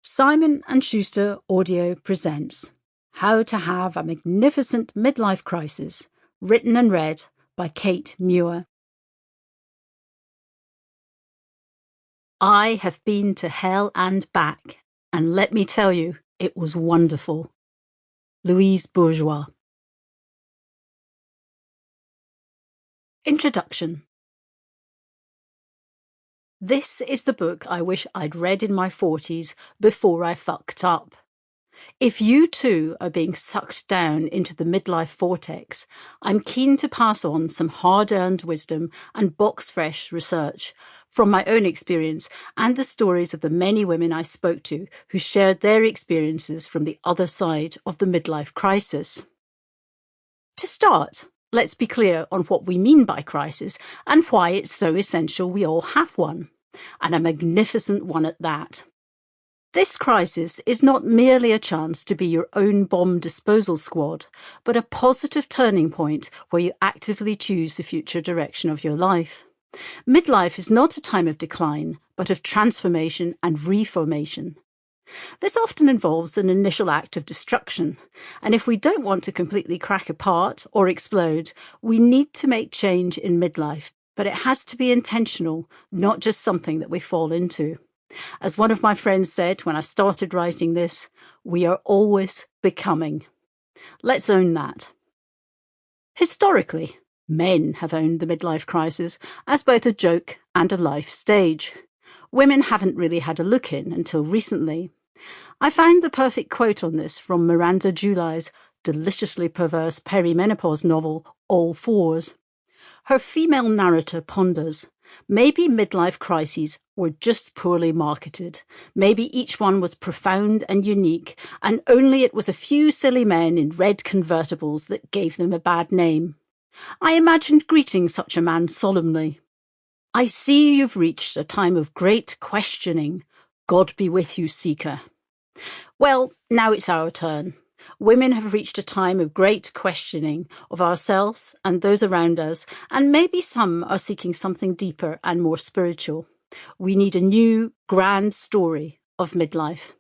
Simon & Schuster Audio presents How to Have a Magnificent Midlife Crisis, written and read by Kate Muir. I have been to hell and back, and let me tell you, it was wonderful. Louise Bourgeois. Introduction. This is the book I wish I'd read in my 40s before I fucked up. If you too are being sucked down into the midlife vortex, I'm keen to pass on some hard-earned wisdom and box-fresh research from my own experience and the stories of the many women I spoke to who shared their experiences from the other side of the midlife crisis. To start, let's be clear on what we mean by crisis and why it's so essential we all have one, and a magnificent one at that. This crisis is not merely a chance to be your own bomb disposal squad, but a positive turning point where you actively choose the future direction of your life. Midlife is not a time of decline, but of transformation and reformation. This often involves an initial act of destruction, and if we don't want to completely crack apart or explode, we need to make change in midlife, but it has to be intentional, not just something that we fall into. As one of my friends said when I started writing this, we are always becoming. Let's own that. Historically, men have owned the midlife crisis as both a joke and a life stage. Women haven't really had a look in until recently. I found the perfect quote on this from Miranda July's deliciously perverse perimenopause novel, All Fours. Her female narrator ponders, maybe midlife crises were just poorly marketed. Maybe each one was profound and unique, and only it was a few silly men in red convertibles that gave them a bad name. I imagined greeting such a man solemnly. I see you've reached a time of great questioning. God be with you, seeker. Well, now it's our turn. Women have reached a time of great questioning of ourselves and those around us, and maybe some are seeking something deeper and more spiritual. We need a new, grand story of midlife.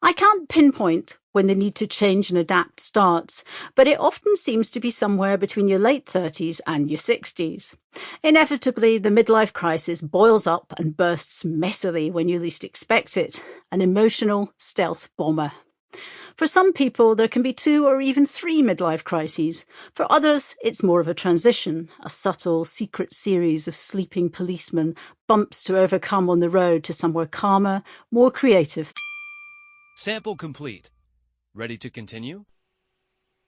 I can't pinpoint when the need to change and adapt starts, but it often seems to be somewhere between your late 30s and your 60s. Inevitably, the midlife crisis boils up and bursts messily when you least expect it, an emotional stealth bomber. For some people, there can be 2 or even 3 midlife crises. For others, it's more of a transition, a subtle, secret series of sleeping policemen, bumps to overcome on the road to somewhere calmer, more creative. Sample complete. Ready to continue?